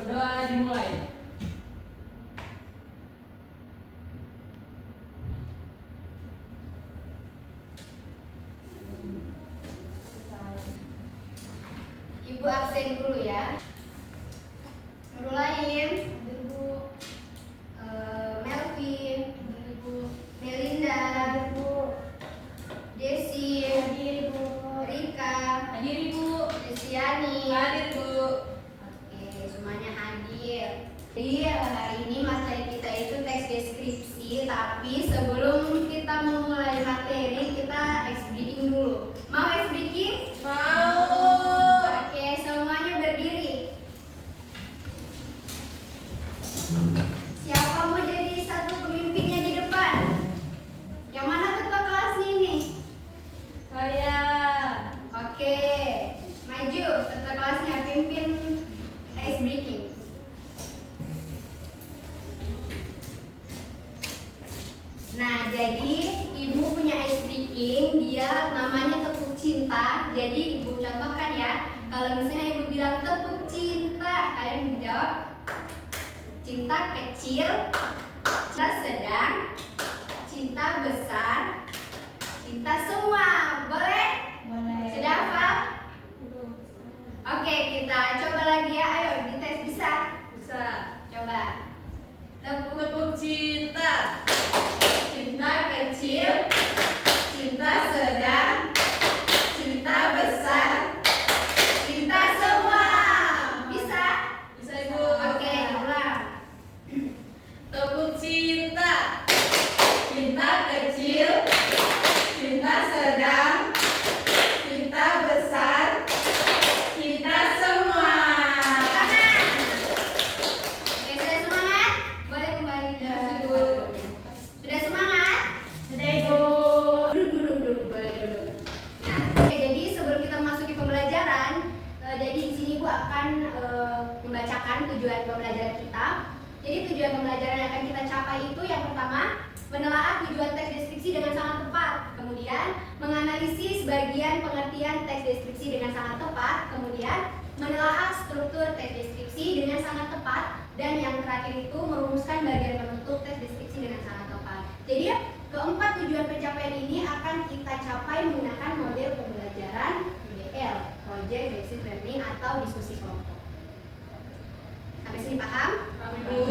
berdoa dimulai. Ibu absen dulu ya. Guru lain, Ibu Melvin, Ibu Melinda, Ibu Desi, hadir Ibu Rika, Hadir Ibu. Desiani, Hadir Bu. Oke, semuanya hadir. Jadi hari ini materi kita itu teks deskripsi, tapi sebelum kita memulai materi kita ice breathing dulu. Mau ice breathing? Mau. Oke, semuanya berdiri. Siapa mau jadi satu pemimpinnya di depan? Yang mana ketua kelasnya ini? Saya. Oke, maju ketua kelasnya pimpin ice breaking. Nah, jadi ibu punya ice breaking, dia namanya tepuk cinta. Jadi ibu contohkan ya. Kalau misalnya ibu bilang tepuk cinta, kalian menjawab cinta kecil, cinta sedang, cinta besar, cinta semua. Boleh? Boleh. Sudah hafal? Oke, kita coba lagi ya. Ayo dites, bisa? Bisa. Coba. Tepuk cinta. Cinta kecil, cinta sedang, cinta besar, cinta semua. Bisa? Bisa Ibu. Oke, ulang. Tepuk cinta. Cinta kecil. Cinta sedang. Cinta besar. Cinta semua. Tangan. Oke, sudah semangat? Boleh kembali ke guru. Sudah semangat? Sudah Ibu. Duduk. Boleh duduk. Nah, oke, jadi sebelum kita memasuki pembelajaran, jadi di sini Ibu akan membacakan tujuan pembelajaran kita. Jadi tujuan pembelajaran yang akan kita capai itu yang pertama, menelaah tujuan teks deskripsi dengan sangat tepat. Kemudian, menganalisis bagian pengertian teks deskripsi dengan sangat tepat. Kemudian, menelaah struktur teks deskripsi dengan sangat tepat. Dan yang terakhir itu merumuskan bagian penutup teks deskripsi dengan sangat tepat. Jadi, keempat tujuan pencapaian ini akan kita capai menggunakan model pembelajaran PBL, Project Based Learning atau diskusi kelompok. Sampai sini paham? Paham, Ibu.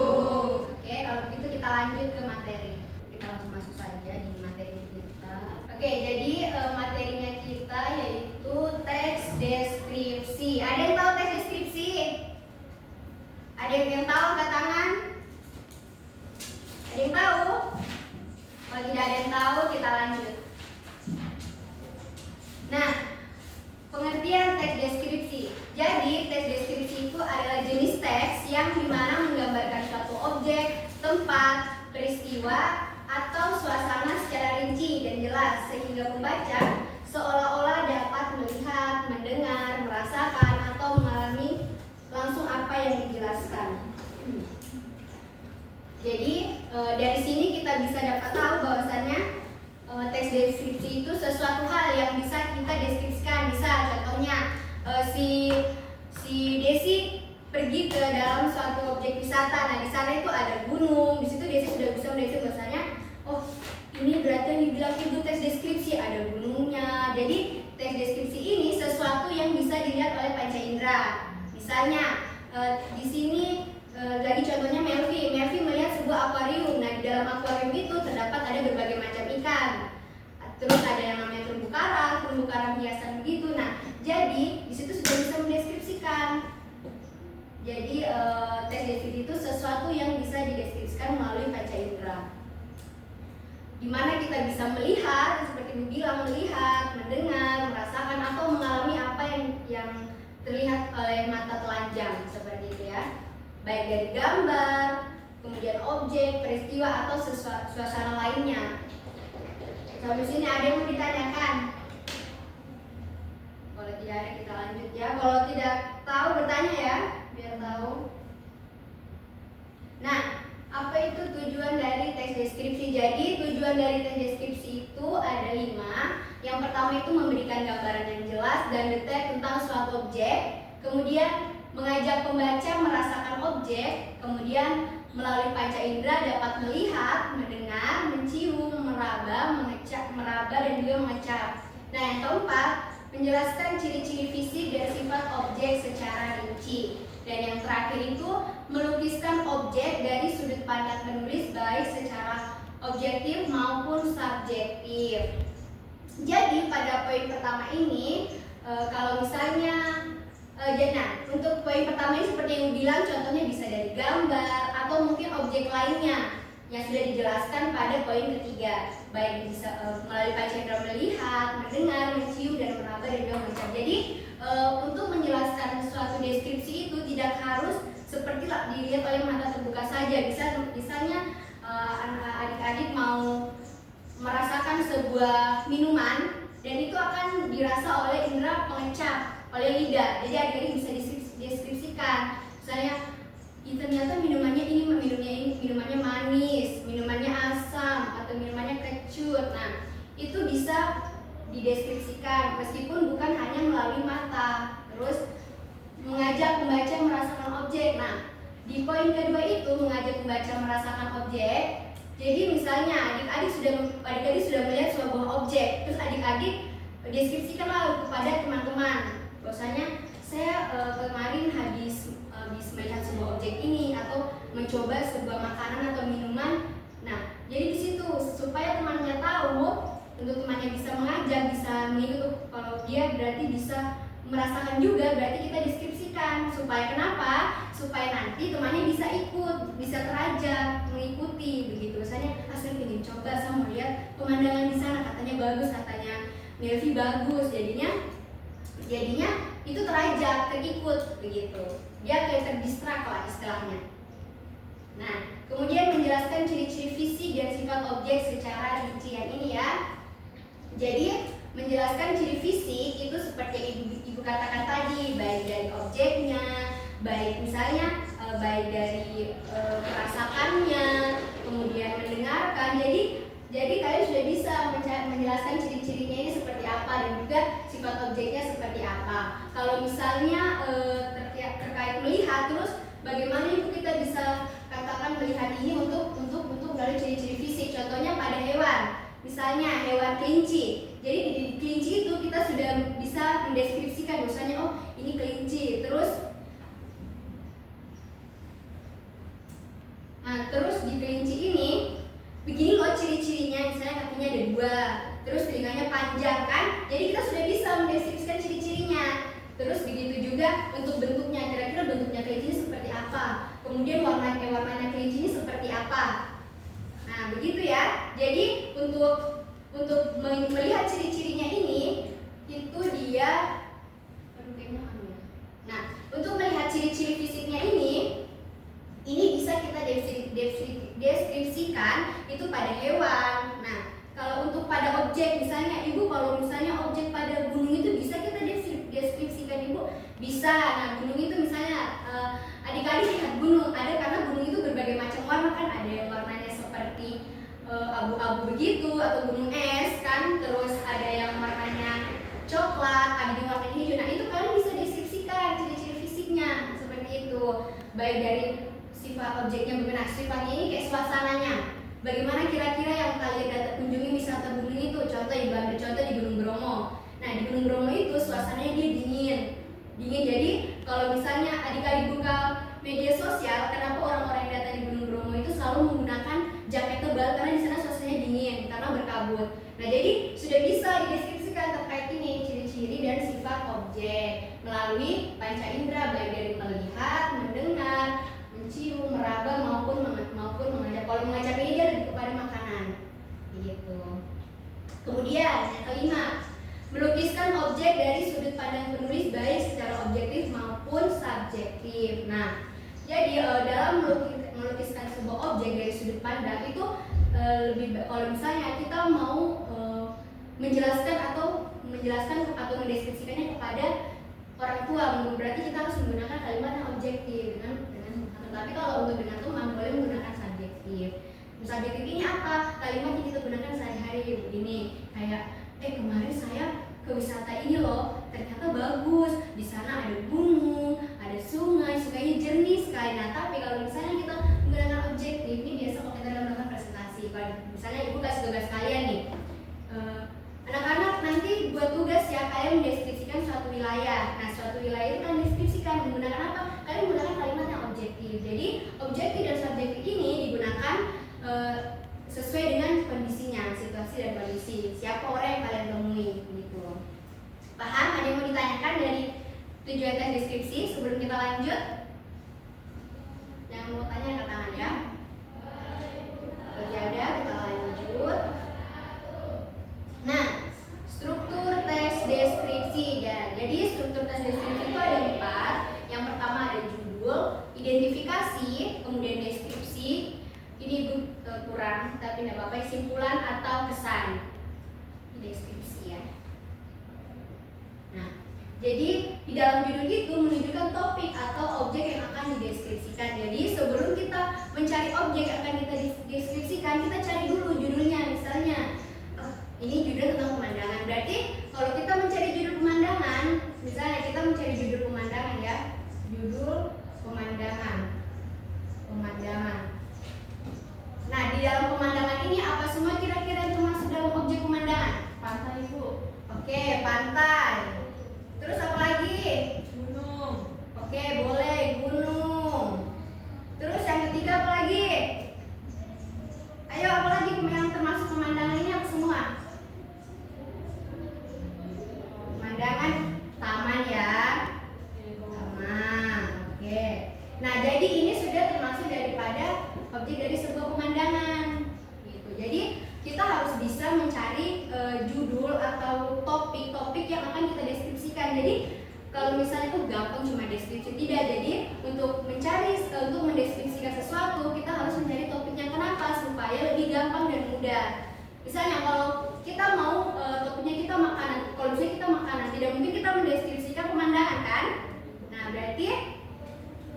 Oke, kalau begitu kita lanjut ke materi. Kita langsung masuk saja di materi kita. Oke, jadi materinya kita yaitu teks deskripsi. Ada yang tahu teks deskripsi? Ada yang tahu angkat tangan? Ada yang tahu? Kalau tidak ada yang tahu, kita lanjut. Nah, pengertian teks deskripsi. Jadi, teks deskripsi itu adalah jenis teks yang dimana menggambarkan suatu objek, tempat, peristiwa, atau suasana secara rinci dan jelas sehingga pembaca seolah-olah dapat melihat, mendengar, merasakan, atau mengalami langsung apa yang dijelaskan. Jadi dari sini kita bisa dapat tahu bahwasannya teks deskripsi itu sesuatu hal yang bisa kita deskripsikan. Bisa contohnya si Desi pergi ke dalam suatu objek wisata. Nah, di sana itu ada gunung. Di situ Desi sudah bisa mendeskripsikan bahwasanya, oh, ini berarti yang dibilang ibu teks deskripsi, ada gunungnya. Jadi teks deskripsi ini sesuatu yang bisa dilihat oleh panca indera. Misalnya di sini lagi contohnya Melvi melihat sebuah akuarium. Nah, di dalam akuarium itu terdapat ada berbagai macam ikan. Terus ada yang namanya terumbu karang hiasan begitu. Nah, jadi di situ sudah bisa mendeskripsikan. Jadi teks deskripsi itu sesuatu yang bisa dideskripsikan melalui panca indera. Di mana kita bisa melihat, seperti dibilang, melihat, mendengar, merasakan, atau mengalami apa yang terlihat oleh mata telanjang seperti itu ya. Baik dari gambar, kemudian objek, peristiwa, atau suasana lainnya. Sampai sini ada yang mau ditanyakan? Kalau tidak ada kita lanjut ya. Kalau tidak tahu bertanya ya, biar tahu. Nah, apa itu tujuan dari teks deskripsi? Jadi tujuan dari teks deskripsi itu ada 5. Yang pertama itu memberikan gambaran yang jelas dan detail tentang suatu objek. Kemudian mengajak pembaca merasakan objek, kemudian melalui panca indera dapat melihat, mendengar, mencium, meraba, dan juga mengecap. Nah, yang keempat, menjelaskan ciri-ciri fisik dan sifat objek secara rinci. Dan yang terakhir itu melukiskan objek dari sudut pandang penulis baik secara objektif maupun subjektif. Jadi pada poin pertama ini kalau misalnya untuk poin pertama ini seperti yang bilang, contohnya bisa dari gambar atau mungkin objek lainnya yang sudah dijelaskan pada poin ketiga, baik bisa melalui panca indera melihat, mendengar, mencium, dan meraba dan juga mengecap. Jadi untuk menjelaskan suatu deskripsi itu tidak harus seperti dilihat oleh mata terbuka saja. Misalnya adik-adik mau merasakan sebuah minuman dan itu akan dirasa oleh indera pengecap, oleh lidah. Jadi adik-adik bisa deskripsikan. Misalnya, ternyata minumannya minumannya manis, minumannya asam, atau minumannya kecut. Nah, itu bisa dideskripsikan meskipun bukan hanya melalui mata. Terus mengajak pembaca merasakan objek. Nah, di poin kedua itu mengajak pembaca merasakan objek. Jadi misalnya adik-adik sudah melihat sebuah objek, terus adik-adik deskripsikanlah kepada teman-teman. Bahwasanya saya kemarin habis melihat sebuah objek ini atau mencoba sebuah makanan atau minuman. Nah, jadi di situ supaya temannya tahu, untuk temannya bisa mengajak, bisa mengikut. Kalau dia berarti bisa merasakan juga, berarti kita deskripsikan. Supaya kenapa? Supaya nanti temannya bisa ikut, bisa terajak, mengikuti begitu. Misalnya, saya ingin coba, saya mau lihat pemandangan di sana, katanya bagus, katanya Melvi bagus. Jadinya itu terajak, terikut begitu. Dia kayak terdistrak lah istilahnya. Nah, kemudian menjelaskan ciri-ciri fisik dan sifat objek secara rincian ini ya. Jadi menjelaskan ciri fisik itu seperti yang ibu katakan tadi, baik dari objeknya, baik misalnya baik dari merasakannya, kemudian mendengarkan. Jadi kalian sudah bisa menjelaskan ciri-cirinya ini seperti apa dan juga sifat objeknya seperti apa. Kalau misalnya terkait melihat, terus bagaimana itu kita bisa katakan melihat ini untuk melalui ciri-ciri fisik. Contohnya pada hewan, misalnya hewan kelinci. Jadi di kelinci itu kita sudah bisa mendeskripsikan, misalnya oh ini kelinci. Terus di kelinci ini begini loh ciri-cirinya, misalnya kakinya ada 2, terus telinganya panjang kan. Jadi kita sudah bisa mendeskripsikan ciri-cirinya. Terus begitu juga untuk bentuknya, kira-kira bentuknya kelinci ini seperti apa, kemudian warnanya kelinci ini seperti apa. Nah begitu ya. Jadi untuk melihat ciri-cirinya ini, itu dia Nah, untuk melihat ciri-ciri fisiknya ini bisa kita deskripsikan itu pada hewan. Nah, kalau untuk pada objek, misalnya ibu, kalau misalnya objek pada gunung itu bisa kita deskripsikan ibu? Bisa. Nah, gunung itu misalnya adik-adik lihat gunung, ada karena gunung itu berbagai macam warna kan, ada yang warnanya seperti abu-abu begitu atau gunung es kan, terus ada yang warnanya coklat, ada yang warnanya hijau. Nah, itu kalian bisa deskripsikan ciri-ciri fisiknya seperti itu, baik dari sifat objeknya, bagaimana sifatnya ini kayak suasananya. Bagaimana kira-kira yang kalian kunjungi wisata gunung itu? Contoh ibu ambil contoh di Gunung Bromo. Nah, di Gunung Bromo itu suasananya dia dingin. Jadi kalau misalnya adik-adik buka media sosial, kenapa orang-orang yang datang di Gunung Bromo itu selalu menggunakan jaket tebal? Karena di sana suasananya dingin, karena berkabut. Nah, jadi sudah bisa dideskripsikan terkait ini ciri-ciri dan sifat objek melalui panca indera, baik dari melihat, mendengar, mencium, meraba maupun mengajak. Kalau mengajak ini dia lebih kepada makanan, begitu. Kemudian yang kelima, melukiskan objek dari sudut pandang penulis baik secara objektif maupun subjektif. Nah, jadi dalam melukiskan sebuah objek dari sudut pandang itu lebih, kalau misalnya kita mau menjelaskan atau mendeskripsikannya kepada orang tua, berarti kita harus menggunakan kalimat yang objektif dengan tapi kalau untuk dengan teman boleh menggunakan subjektif. Subjektif ini apa? Kalimat yang kita gunakan sehari-hari begini, kayak kemarin saya ke wisata ini loh, ternyata bagus. Di sana ada gunung, ada sungai, sungainya jernih sekali. Nah, tapi Jadi objektif dan subjektif ini digunakan sesuai dengan kondisinya, situasi dan kondisi. Siapa orang yang kalian temui gitu. Paham? Ada yang mau ditanyakan dari tujuan tes deskripsi sebelum kita lanjut? Yang mau tanya angkat tangan ya. Oke, ada, kita lanjut. Nah, struktur tes deskripsi ya. Jadi struktur tes deskripsi itu ada 4. Yang pertama ada judul, identifikasi, kemudian deskripsi. Ini kurang, tapi tidak apa-apa. Simpulan atau kesan. Ini deskripsi ya. Nah, jadi di dalam judul itu menunjukkan topik atau objek yang akan dideskripsikan. Jadi sebelum kita mencari objek yang akan kita deskripsikan, kita cari dulu judulnya. Misalnya, ini judul tentang pemandangan. Berarti kalau kita mencari judul pemandangan, misalnya kita mencari judul pemandangan ya, judul pemandangan. Nah, di dalam pemandangan ini apa semua kira-kira termasuk dalam objek pemandangan? Pantai, Bu. Oke, pantai. Terus apa lagi? Gunung. Oke, boleh gunung. Terus yang ketiga apa lagi? Ayo, apa lagi yang termasuk pemandangan ini apa semua? Pemandangan taman ya. Taman. Oke. Nah, jadi ini sudah termasuk daripada objek dari sebuah pemandangan. Gitu. Jadi kita harus bisa mencari judul atau topik-topik yang akan kita deskripsikan. Jadi kalau misalnya itu gampang cuma deskripsi, tidak. Jadi untuk mendeskripsikan sesuatu kita harus mencari topiknya. Kenapa? Supaya lebih gampang dan mudah. Misalnya kalau kita mau topiknya kita makanan, kalau misalnya kita makanan, tidak mungkin kita mendeskripsikan pemandangan kan? Nah, berarti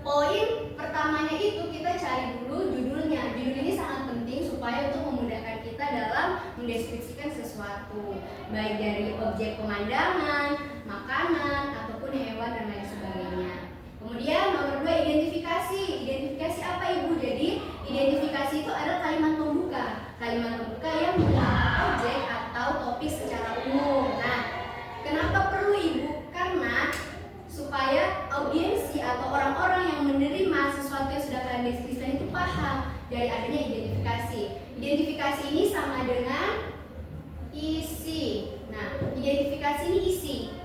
poin pertamanya itu kita cari dulu judulnya. Judul ini sangat penting supaya untuk memudahkan kita dalam mendeskripsikan sesuatu, baik dari objek pemandangan, makanan, ataupun hewan dan lain sebagainya. Kemudian nomor 2, identifikasi. Identifikasi apa Ibu? Jadi identifikasi itu adalah kalimat pembuka. Kalimat pembuka yang menggunakan objek atau topik secara umum. Nah, kenapa perlu Ibu? Karena supaya audiensi atau orang-orang yang menerima sesuatu yang sudah kalian deskripsikan itu paham dari adanya identifikasi. Identifikasi ini sama dengan isi. Nah, identifikasi ini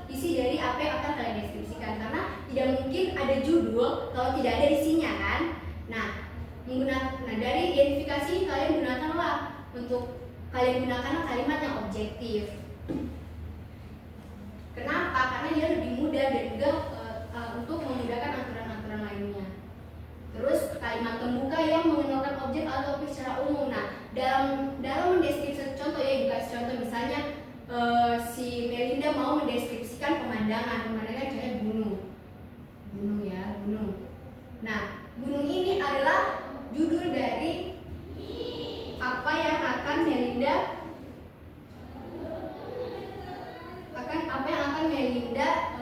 isi dari apa yang akan kalian deskripsikan, karena tidak mungkin ada judul kalau tidak ada isinya kan. Nah, dari identifikasi ini kalian gunakanlah kalimat yang objektif. Kenapa? Karena dia lebih mudah dan juga untuk memudahkan aturan-aturan lainnya. Terus kalimat pembuka yang mengenalkan objek atau topik secara umum. Nah, dalam mendeskripsikan, contoh ya, Ibu kasih contoh misalnya si Melinda mau mendeskripsikan pemandangan contohnya gunung ya, gunung. Nah, gunung ini adalah judul dari apa yang akan Melinda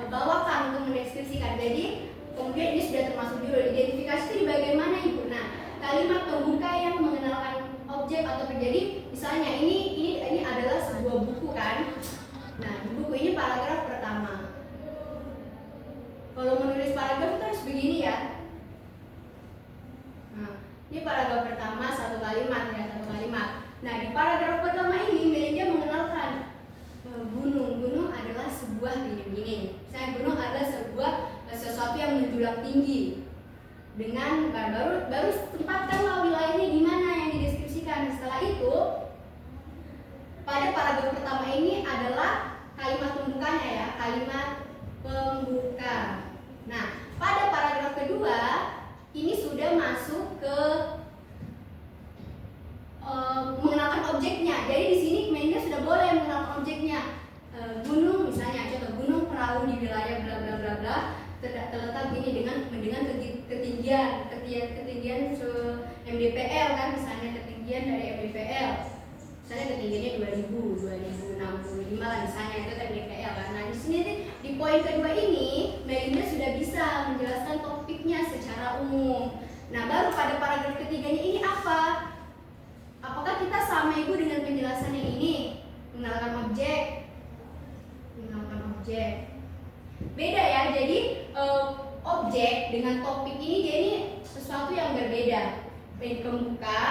bawakan untuk mendeskripsikan. Jadi kemudian ini sudah termasuk judul. Identifikasi itu di bagian mana Ibu? Nah, kalimat pembuka yang mengenalkan objek atau terjadi. Misalnya ini adalah sebuah buku kan. Nah, di buku ini paragraf pertama. Kalau menulis paragraf itu harus begini ya. Nah, ini paragraf pertama satu kalimat. Nah, di paragraf pertama ini Melinda mengenalkan gunung adalah sebuah dinding. Gunung adalah sesuatu yang menjulang tinggi. Dengan baru tempatkanlah wilayahnya di mana yang dideskripsikan. Setelah itu, pada paragraf pertama ini adalah kalimat pembukanya ya, kalimat pembuka. Nah, pada paragraf kedua ini sudah masuk ke mengenalkan objeknya. Jadi di sini mainnya sudah boleh mengenalkan objeknya. Gunung misalnya, contoh gunung perahu di wilayah bla bla bla bla terletak ini dengan ketinggian MDPL kan, misalnya ketinggian dari MDPL. Misalnya ketinggiannya 2065 lah misalnya, itu MDPL kan. Nah, di sini di poin kedua ini Melinda sudah bisa menjelaskan topiknya secara umum. Nah, baru pada paragraf ketiganya ini apa? Apakah kita sama Ibu dengan penjelasannya ini? Mengenalkan objek. Beda ya, jadi objek dengan topik ini dia ini sesuatu yang beda. Pemuka,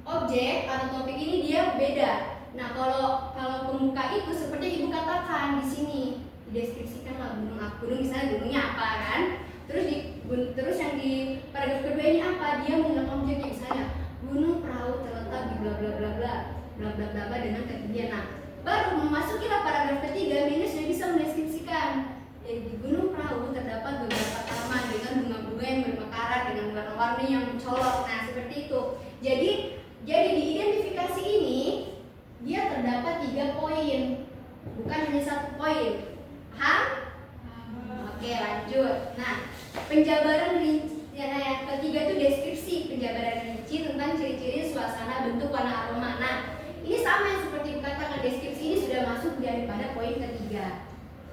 objek atau topik ini dia beda. Nah, kalau pemuka itu seperti ibu katakan di sini, dideskripsikan lah gunung misalnya gunungnya apa kan. Terus yang di paragraf kedua ini apa? Dia menggunakan objeknya misalnya gunung perahu terletak di bla bla bla bla bla bla bla bla dengan ketinggian. Nah, baru memasukilah paragraf ketiga, ini sudah bisa mendeskripsikan. Di gunung perahu terdapat beberapa taman dengan bunga-bunga yang bermekaran dengan warna-warni yang mencolok. Nah, seperti itu. Jadi di identifikasi ini dia terdapat 3 poin, bukan hanya 1 poin. Paham? Oke, lanjut. Nah, penjabaran rinci. Yang ketiga itu deskripsi, penjabaran rinci tentang ciri-ciri suasana, bentuk, warna, aroma. Nah, ini sama yang seperti dikatakan, deskripsi ini sudah masuk daripada poin ketiga.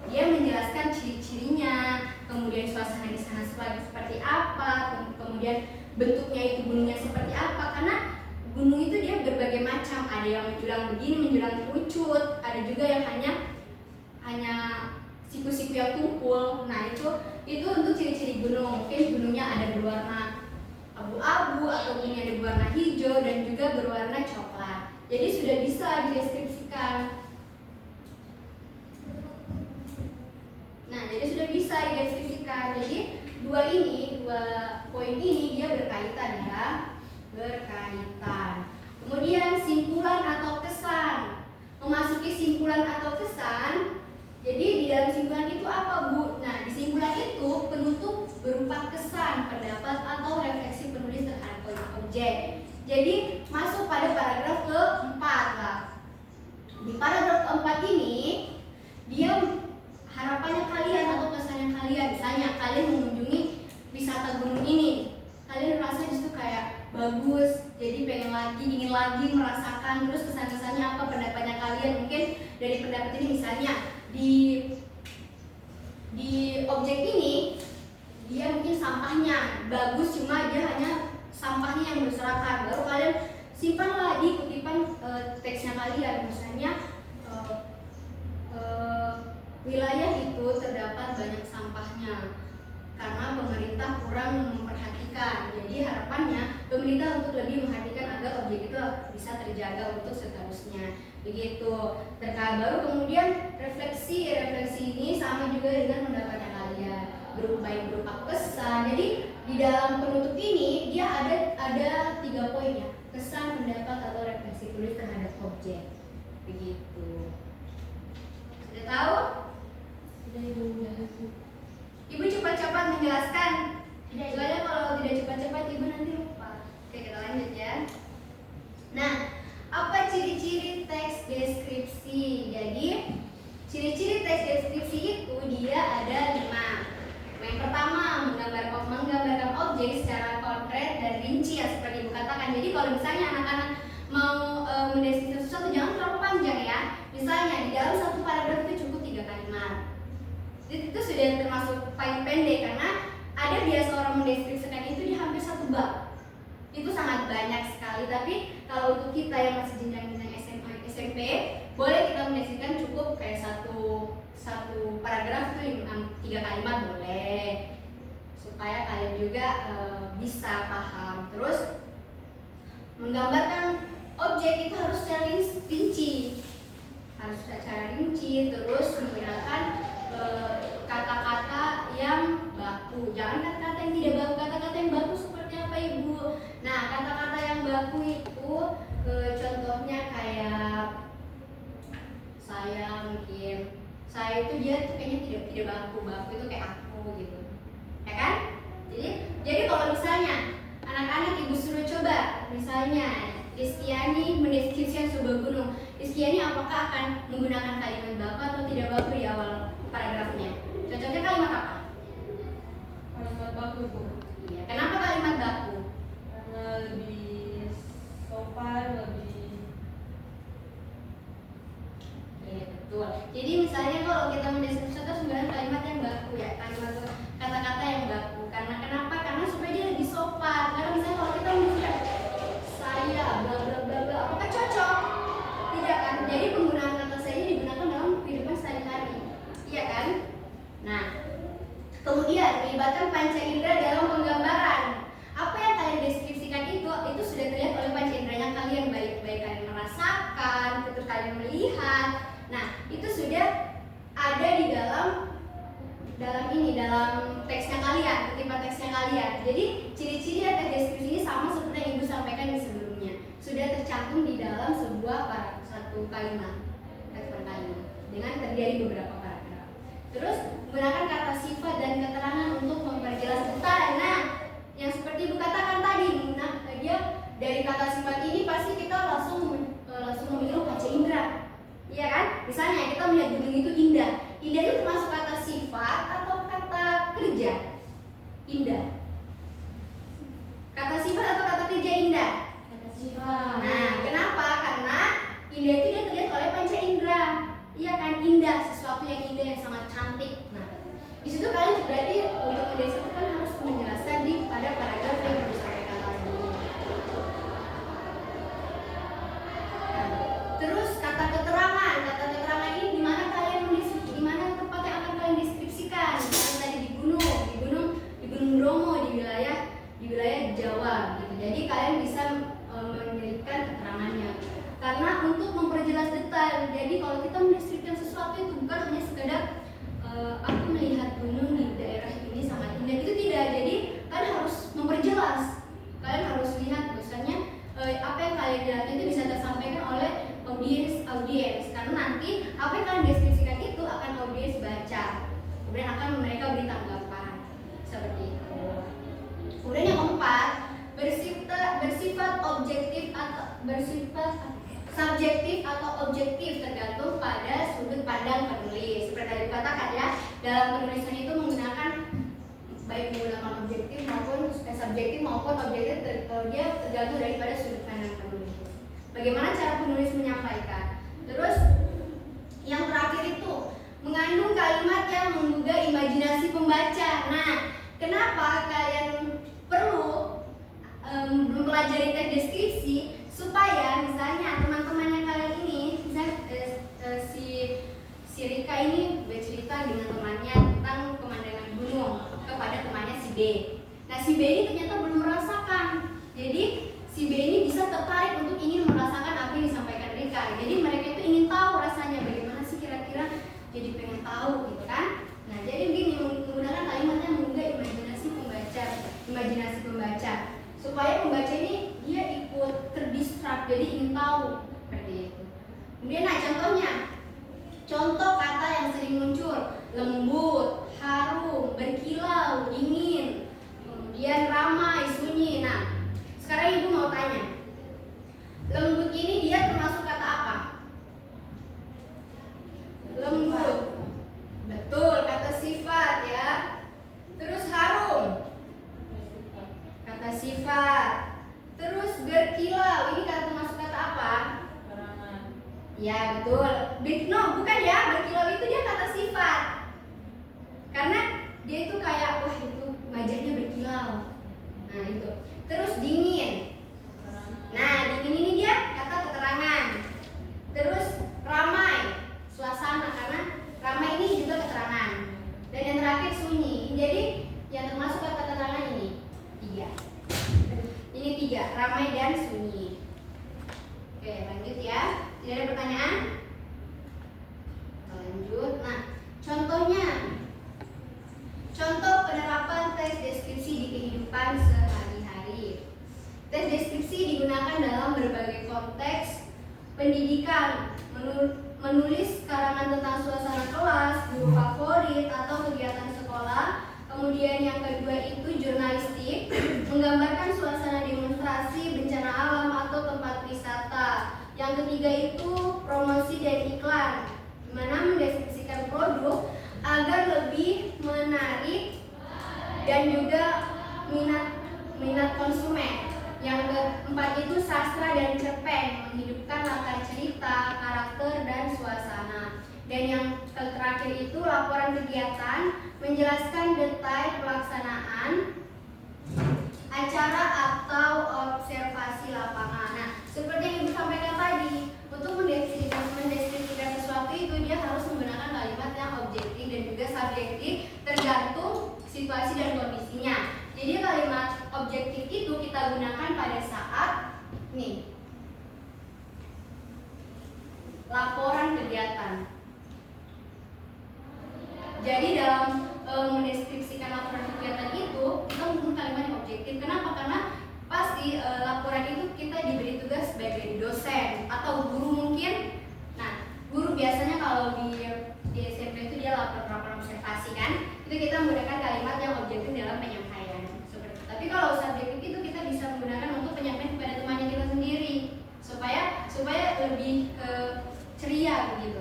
Dia menjelaskan ciri-cirinya, kemudian suasana di sana seperti apa, kemudian bentuknya itu gunungnya seperti apa. Karena gunung itu dia berbagai macam, ada yang menjulang begini, menjulang kerucut, ada juga yang hanya siku-siku yang tumpul. Nah, itu untuk ciri-ciri gunung. Mungkin gunungnya ada berwarna abu-abu atau ini ada berwarna hijau dan juga berwarna coklat. Jadi sudah bisa dideskripsikan. Nah, jadi sudah bisa dideskripsikan. Jadi dua poin ini dia berkaitan ya, berkaitan. Kemudian simpulan atau kesan. Memasuki simpulan atau kesan. Jadi di dalam simpulan itu apa, Bu? Nah, di simpulan itu penutup berupa kesan, pendapat atau refleksi penulis terhadap objek. Jadi masuk pada paragraf keempat lah. Di paragraf keempat ini dia harapannya kalian atau kesannya kalian, misalnya kalian mengunjungi wisata gunung ini, kalian merasa justru kayak bagus, jadi pengen lagi, ingin lagi merasakan. Terus kesan-kesannya apa, pendapatnya kalian. Mungkin dari pendapat ini misalnya di objek ini dia mungkin sampahnya bagus, cuma dia hanya sampahnya yang berserakan. Baru kalian simpanlah di kutipan teksnya kalian, misalnya wilayah itu terdapat banyak sampahnya karena pemerintah kurang memperhatikan. Jadi harapannya pemerintah untuk lebih memperhatikan agar objek itu bisa terjaga untuk seterusnya. Begitu. Baru kemudian refleksi ini sama juga dengan pendapatnya kalian, berupa kesan. Jadi di dalam penutup ini dia ada 3 poin ya, kesan, pendapat atau refleksi tulis terhadap objek. Begitu. Sudah tahu? Ibu cepat-cepat menjelaskan. Soalnya kalau tidak cepat-cepat ibu nanti lupa. Oke, kita lanjut ya. Nah, apa ciri-ciri teks deskripsi? Jadi ciri-ciri teks deskripsi itu dia ada 5. Yang pertama, menggambarkan objek secara konkret dan rinci ya, seperti ibu katakan. Jadi kalau misalnya anak-anak mau mendeskripsikan sesuatu jangan terlalu panjang ya. Misalnya di dalam satu paragraf itu cukup 3 kalimat. Itu sudah termasuk paling pendek, karena ada biasa orang mendeskripsikan itu di hampir 1 bab. Itu sangat banyak sekali. Tapi kalau untuk kita yang masih jenjang-jenjang SMA, SMP, boleh kita mendeskripsikan cukup kayak satu paragraf itu 3 kalimat boleh, supaya kalian juga bisa paham. Terus menggambarkan objek itu harus secara rinci, terus menggunakan kata-kata yang baku. Jangan kata-kata yang tidak baku. Kata-kata yang baku seperti apa, Ibu? Nah, kata-kata yang baku itu contohnya kayak saya, mungkin saya itu dia tuh kayaknya tidak baku itu kayak aku gitu, ya kan? Jadi kalau misalnya anak-anak ibu suruh coba, misalnya Istiani mendeskripsikan sebuah gunung, Istiani apakah akan menggunakan kalimat baku atau tidak baku di awal paragrafnya? Cocoknya kalimat apa? Kalimat baku, Bu. Iya. Kenapa kalimat baku? Karena lebih sopan, lebih. Iya, betul. Jadi misalnya kalau kita mendeskripsikan harus menggunakan kalimat yang baku ya, kata-kata yang baku. Karena kenapa? Karena supaya dia lebih sopan. Karena misalnya kalau kita mendeskripsikan saya bla bla bla bla, apakah cocok? Tidak kan? Jadi penggunaan kata saya ini digunakan dalam kehidupan sehari-hari. Iya kan? Nah, kemudian melibatkan panca indera dalam penggambaran. kalimat. Dengan terdiri dari beberapa paragraf. Terus menggunakan kata sifat dan keterangan untuk memperjelas detail. Nah, yang seperti Ibu katakan tadi, dia dari kata sifat ini pasti kita langsung meniru kaca indera. Iya kan? Misalnya kita melihat gunung itu indah. Indah itu termasuk kata sifat atau kata kerja? Indah. Kata sifat atau kata kerja indah? Kata sifat. Nah, kenapa? Karena indah itu dia terlihat oleh panca indera. Iya kan, indah, sesuatu yang indah yang sangat cantik. Nah, di situ kalian berarti untuk mendeskripsikan harus menjelaskan di pada paragraf yang disampaikan tadi. Terus kata keterangan ini di mana di mana tempat yang akan kalian deskripsikan? Misalnya tadi di Gunung Bromo di wilayah Jawa gitu. Jadi kalian bisa menyelipkan keterangannya. Karena untuk memperjelas detail. Jadi kalau kita mendeskripsikan sesuatu itu bukan hanya sekedar aku melihat gunung di daerah ini sangat indah, itu tidak. Jadi kalian harus memperjelas. Kalian harus lihat misalnya apa yang kalian lihat itu bisa tersampaikan oleh audiens. Karena nanti apa yang kalian deskripsikan itu akan audiens baca. Kemudian akan mereka beri tanggapan seperti itu. Kemudian yang keempat, bersifat objektif atau subjektif atau objektif tergantung pada sudut pandang penulis. Seperti tadi dikatakan ya, dalam penulisan itu baik menggunakan objektif maupun subjektif maupun objektif dia tergantung daripada sudut pandang penulis. Bagaimana cara penulis menyampaikan? Terus yang terakhir itu mengandung kalimat yang menggugah imajinasi pembaca. Nah, kenapa kalian perlu mempelajari teks deskripsi? Supaya misalnya teman-temannya kalian ini, misalnya si Rika ini bercerita dengan temannya tentang pemandangan gunung kepada temannya si B. Nah, si B ini ternyata belum merasakan. Jadi si B ini bisa tertarik untuk ingin merasakan apa yang disampaikan Rika. Jadi mereka itu ingin tahu rasanya bagaimana sih kira-kira, jadi pengen tahu gitu kan. Nah, jadi begini, menggunakan kalimatnya menggugah imajinasi pembaca supaya pembaca ini dia ikut terdistrak, jadi ingin tahu seperti itu. Kemudian contoh kata yang sering muncul: lembut, harum, berkilau, dingin, kemudian ramai, sunyi. Nah, sekarang Ibu mau tanya, lembut ini dia termasuk kata apa? Lembut, betul, kata sifat ya. Terus harum, kata sifat. Terus berkilau, ini kata termasuk kata apa? Keterangan. Ya betul. No, bukan ya, berkilau itu dia kata sifat. Karena dia itu kayak, wah itu wajahnya berkilau. Nah itu. Terus dingin. Nah, dingin ini dia kata keterangan. Terus ramai, suasana, karena ramai ini juga keterangan. Dan yang terakhir sunyi. Jadi yang termasuk kata keterangan ini 3. Ini 3, ramai dan sunyi. Oke, lanjut ya. Tidak ada pertanyaan? Lanjut. Nah, contoh penerapan teks deskripsi di kehidupan sehari-hari. Teks deskripsi digunakan dalam berbagai konteks pendidikan, menulis karangan tentang suasana kelas, guru favorit, atau kegiatan sekolah. Kemudian yang kedua itu jurnalistik, menggambarkan suasana demonstrasi, bencana alam, atau tempat wisata. Yang ketiga itu promosi dan iklan, di mana mendeskripsikan produk agar lebih menarik dan juga minat konsumen. Yang keempat itu sastra dan cerpen, menghidupkan latar cerita, karakter, dan suasana. Dan yang terakhir itu laporan kegiatan, menjelaskan detail pelaksanaan acara atau observasi lapangan. Nah, seperti yang Ibu sampaikan tadi, untuk mendeskripsikan sesuatu itu dia harus menggunakan kalimat yang objektif dan juga subjektif tergantung situasi dan kondisinya. Jadi kalimat objektif itu kita gunakan pada saat laporan kegiatan. Jadi dalam mendeskripsikan laporan kegiatan itu kita menggunakan kalimat yang objektif. Kenapa? Karena pasti laporan itu kita diberi tugas sebagai dosen atau guru mungkin. Nah, kita menggunakan kalimat yang objektif dalam penyampaian. Seperti itu. Tapi kalau subjektif itu kita bisa menggunakan untuk penyampaian kepada temannya kita sendiri supaya lebih ceria begitu.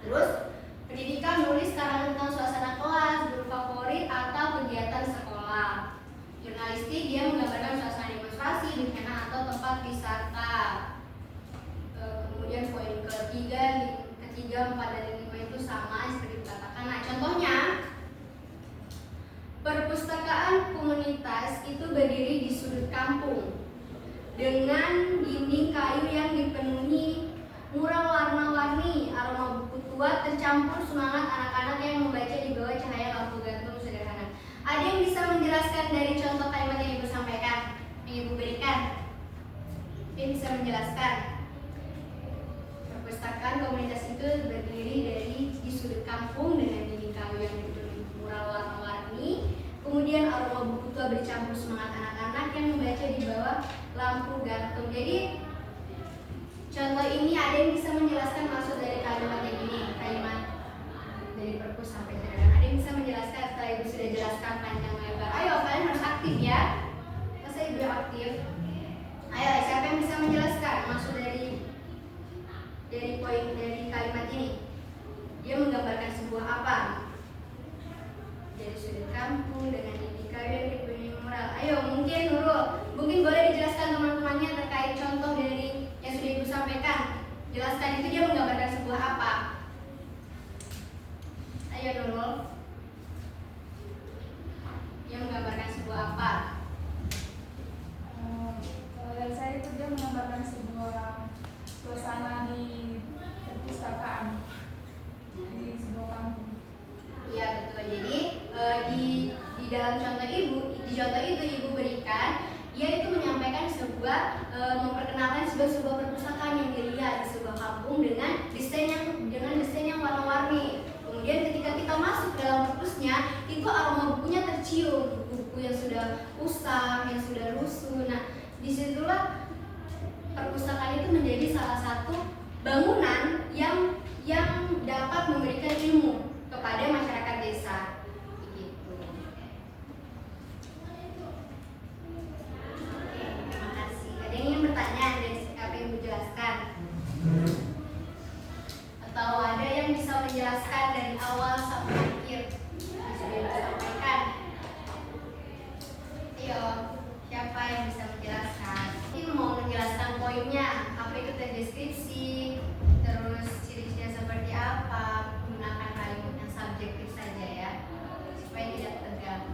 Terus pendidikan menulis karangan tentang suasana kelas, guru favorit atau kegiatan sekolah. Jurnalistik dia menggambarkan suasana demonstrasi, bencana atau tempat wisata. Kemudian poin ketiga, 4, dan 5 itu sama seperti dikatakan. Nah, contohnya perpustakaan komunitas itu berdiri di sudut kampung dengan dinding kayu yang dipenuhi mural warna-warni, aroma buku tua tercampur semangat anak-anak yang membaca di bawah cahaya lampu gantung sederhana. Ada yang bisa menjelaskan dari contoh kalimat yang Ibu sampaikan, yang Ibu berikan? Yang bisa menjelaskan? Perpustakaan komunitas itu berdiri di sudut kampung dengan dinding kayu yang dipenuhi mural warna-warni, kemudian aroma buku tua bercampur semangat anak-anak yang membaca di bawah lampu gantung. Jadi contoh ini ada yang bisa menjelaskan maksud dari kalimat yang ini, kalimat dari perpus sampai sederhana. Ada yang bisa menjelaskan setelah Ibu sudah jelaskan panjang lebar? Ayo, kalian harus aktif ya. Masa Ibu aktif? Ayo, siapa yang bisa menjelaskan maksud dari poin dari kalimat ini? Dia menggambarkan sebuah apa? Dari sudut kampung dengan dinding kayu yang dipenuhi mural. Ayo, mungkin Nurul, mungkin boleh dijelaskan teman-temannya terkait contoh dari yang sudah Ibu sampaikan. Jelaskan itu dia menggambarkan sebuah apa? Ayo Nurul. Dia menggambarkan sebuah apa? Kalau dari saya itu dia menggambarkan sebuah suasana di perpustakaan di sebuah kampung. Iya betul. Jadi di dalam contoh itu Ibu berikan, dia itu menyampaikan memperkenalkan sebuah perpustakaan yang dilihat di sebuah kampung dengan desain yang warna-warni. Kemudian ketika kita masuk ke dalam perpusnya, itu aroma bukunya tercium, buku yang sudah usang, yang sudah lusuh. Nah, disitulah perpustakaan itu menjadi salah satu bangunan yang dapat memberikan ilmu kepada masyarakat desa. Begitu. Oke, terima kasih. Ada yang ingin bertanya dari apa yang Ibu jelaskan? Atau ada yang bisa menjelaskan dari awal sampai akhir yang sudah disampaikan? Ayo, siapa yang bisa menjelaskan? Ini mau menjelaskan poinnya, apa itu deskripsi, terus ciri-cirinya seperti apa, menggunakan kalimat yang subjektif saja ya, supaya tidak tegang.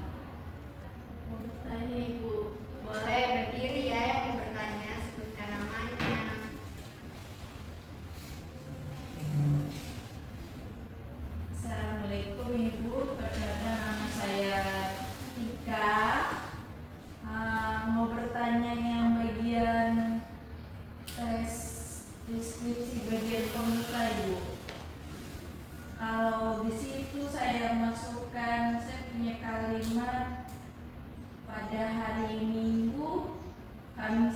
Tanya Ibu. Boleh berdiri ya yang ingin bertanya, sebutkan namanya. Assalamualaikum Ibu, perkenalkan nama saya Tika. Mau bertanya yang bagian tes deskripsi bagian pemuka Ibu. Kalau di situ saya masukkan, saya punya kalimat pada hari Minggu kami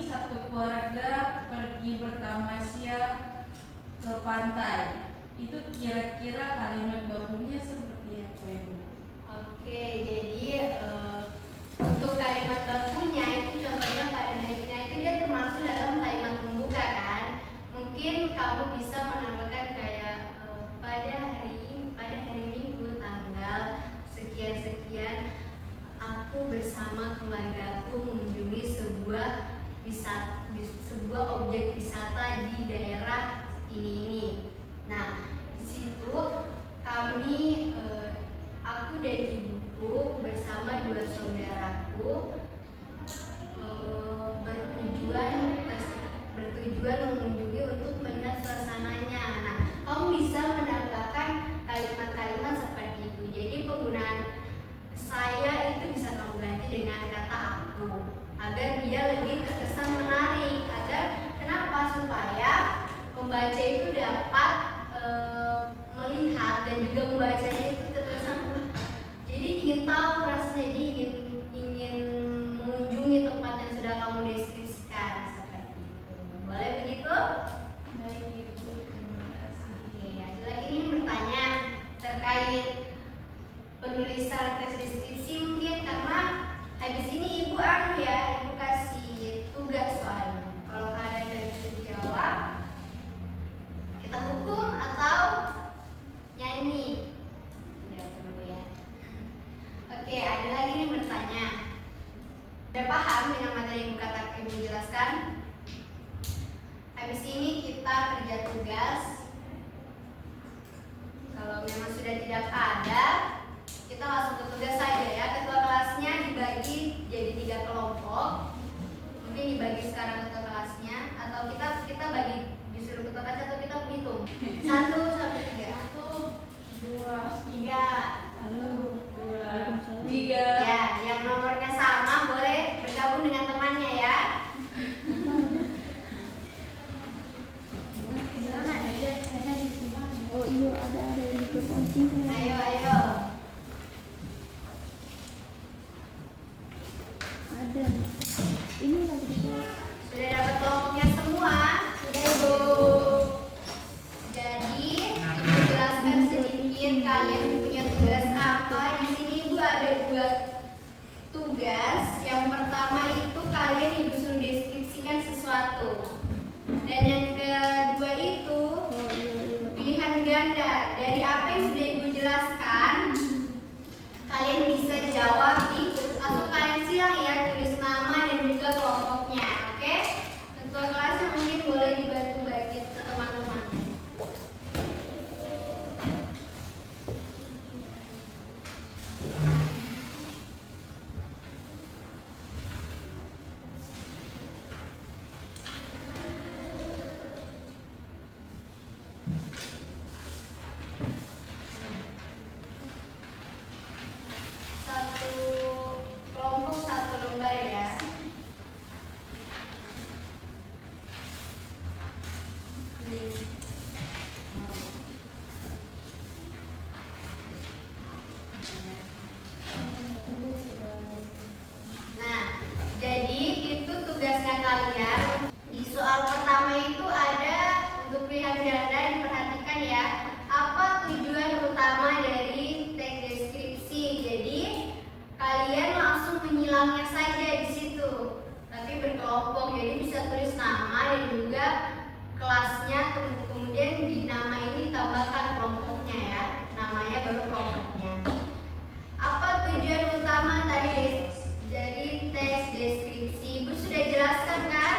satu keluarga pergi bertamasya ke pantai. Itu kira-kira kalimat bakunya seperti apa Ibu? Oke, jadi untuk kalimat bakunya itu contohnya pada harinya itu dia termasuk dalam kalimat pembuka kan. Mungkin kamu bisa menambahkan kayak pada hari Minggu tanggal sekian aku bersama keluargaku mengunjungi sebuah objek wisata di daerah ini. Nah, di situ aku dan ibuku bersama 2 saudaraku bertujuan mengunjungi untuk melihat suasananya. Nah, kamu bisa menambahkan kalimat-kalimat seperti itu. Jadi penggunaan saya itu bisa kamu ganti dengan kata aku agar dia lebih terkesan menarik. Kenapa? Supaya pembaca itu dapat melihat dan juga membacanya itu terkesan jadi ingin tahu rasanya, jadi ingin mengunjungi tempat yang sudah kamu deskripsikan seperti itu. Boleh begitu? Baik Ibu, terima kasih. Oke, ada lagi ingin bertanya terkait Udah paham dengan materi yang Ibu jelaskan? Habis ini kita kerja tugas. Kalau memang sudah tidak ada, kita langsung ke tugas saja ya. Ketua kelasnya dibagi jadi 3 kelompok. Mungkin dibagi sekarang ketua kelasnya, atau kita bagi disuruh ketua kelas atau kita menghitung 1 sampai 3. 1, 2, 3. 3. Ya, yang nomornya sama boleh bergabung dengan temannya ya. Oh iya, ada yang dikunci. Ayo. Ada. Ini lagi dibuat. Sudah dapat kelompoknya semua? Sudah Ibu. Jadi, Ibu jelaskan sedikit kalian punya tugas apa. Di sini Ibu ada 2 tugas. Yang pertama itu kalian Ibu suruh deskripsikan sesuatu. Dan yang kedua itu pilihan ganda. Dari apa yang sudah Ibu jelaskan, kalian bisa jawab di atau kalian silang ya, tulis nama dan juga kelompoknya. Oke? Ketua kelasnya mungkin boleh dibantu bagi ke teman-teman. Satu kelompok 1 lembar ya. Nah, jadi itu tugasnya kalian. Di soal pertama itu ada untuk pilihan ganda, diperhatikan ya. Apa tujuan utama dari teks deskripsi? Jadi kalian langsung menyilangnya saja di situ, tapi berkelompok. Jadi bisa tulis nama dan juga kelasnya, kemudian di nama ini tambahkan kelompoknya ya. Namanya baru kelompoknya. Apa tujuan utama tadi dari teks deskripsi? Ibu sudah jelaskan kan?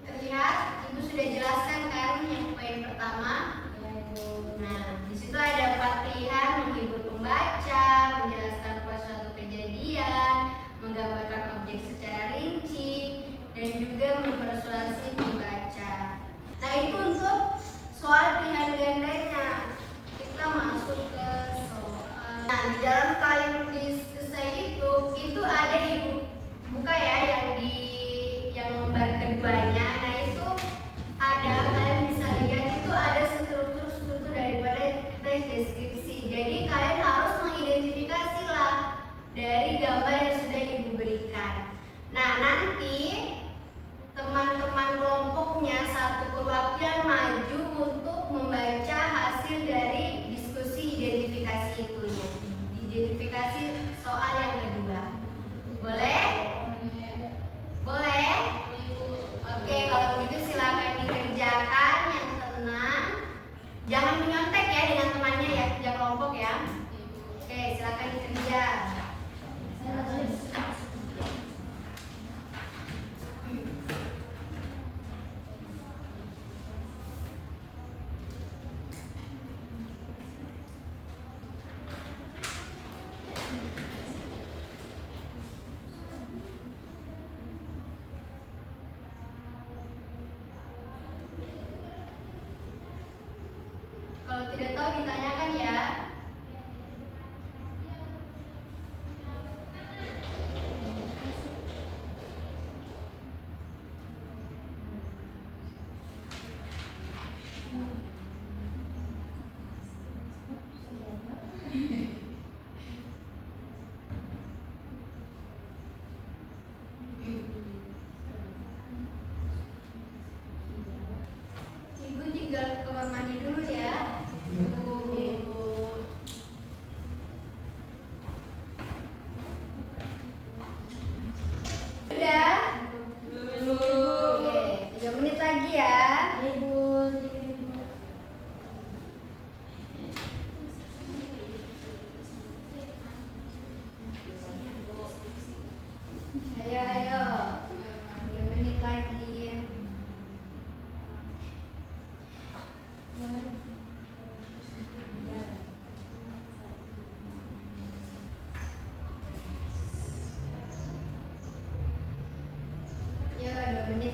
Terlihat, Ibu sudah jelaskan kan yang poin pertama? Nah, di situ ada 4 pilihan: menghibur pembaca, menjelaskan suatu kejadian, menggambarkan objek secara rinci, dan juga mempersuasi pembaca. Nah, itu untuk soal pilihan gandanya. Kita masuk ke soal. Nah, di dalam kalian selesai itu ada Ibu buka ya yang lembar keduanya. Nah, itu ada, kalian bisa lihat itu ada struktur daripada teks deskripsi. Jadi kalian harus mengidentifikasi lah dari gambar yang sudah Ibu berikan. Nah, nanti teman-teman kelompoknya satu perwakilan maju untuk membaca hasil dari diskusi identifikasi itunya. Identifikasi soal yang kedua. Boleh? Boleh? Oke, kalau begitu silakan dikerjakan yang tenang. Jangan menyontek ya dengan temannya ya, kerja kelompok ya. Oke, silakan dikerja.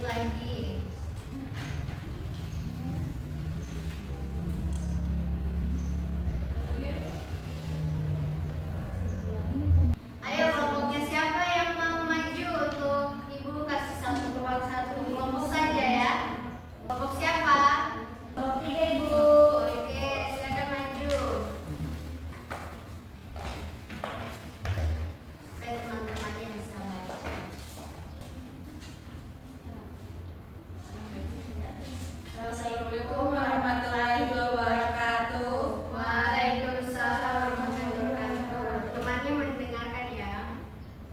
lanjut lagi. Ayo kelompoknya siapa yang mau maju untuk ibu kasih satu kelompok saja ya. Kelompok siapa? Kelompok 3 ibu. Oke, silakan maju. Supaya teman-temannya bisa baca. Assalamualaikum warahmatullahi wabarakatuh. Waalaikumsalam warahmatullahi wabarakatuh. Temannya mendengarkan ya.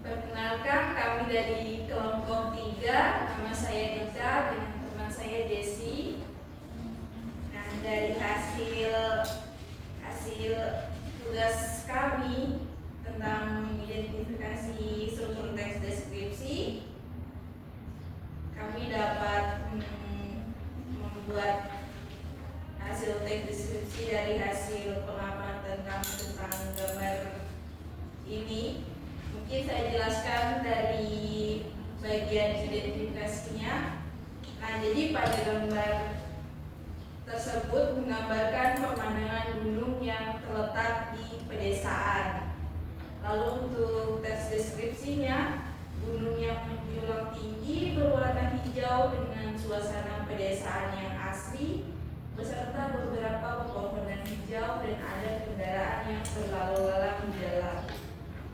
Perkenalkan, kami dari kelompok 3. Nama saya Dita dengan teman saya Desi. Nah, dari hasil tugas kami tentang mengidentifikasi struktur teks deskripsi, kami dapat membuat hasil teks deskripsi dari hasil pengamatan kami tentang gambar ini. Mungkin saya jelaskan dari bagian identifikasinya. Nah, jadi pada gambar tersebut menggambarkan pemandangan gunung yang terletak di pedesaan. Lalu untuk teks deskripsinya, gunung yang menjulang tinggi berwarna hijau dengan suasana pedesaan yang asri beserta beberapa pepohonan hijau dan ada kendaraan yang berlalu lalang di jalan.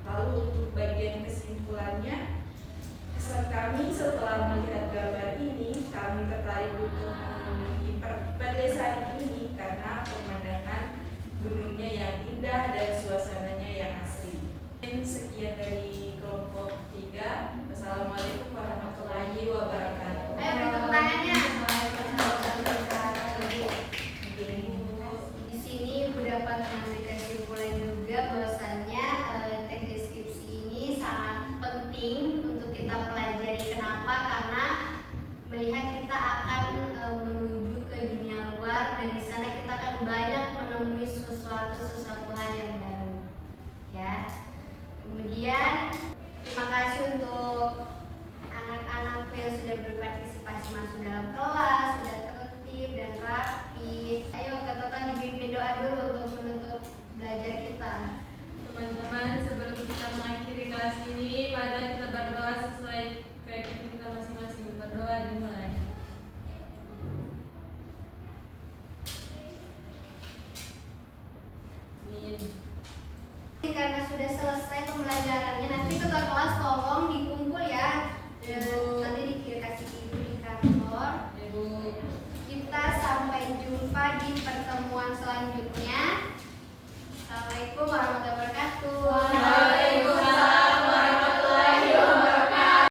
Lalu untuk bagian kesimpulannya, kesan kami setelah melihat gambar ini, kami tertarik untuk mengunjungi pedesaan ini karena pemandangan gunungnya yang indah dan suasananya yang asri. Sekian dari kelompok 3. Wassalamualaikum warahmatullahi wabarakatuh. Ayo beri tepuk tangannya. Di sini Ibu dapat mengambil kesimpulan juga bahwasannya teks deskripsi ini sangat penting untuk kita pelajari. Kenapa? Karena melihat kita akan menuju ke dunia luar dan di sana kita akan banyak menemui sesuatu hal yang baru. Ya. Kemudian terima kasih untuk anak-anak yang sudah berpartisipasi masuk dalam kelas, sudah tertib dan rapi. Ayo katakan dibimbing doa dulu untuk menutup belajar kita. Teman-teman, sebelum kita mengakhiri kelas ini, pada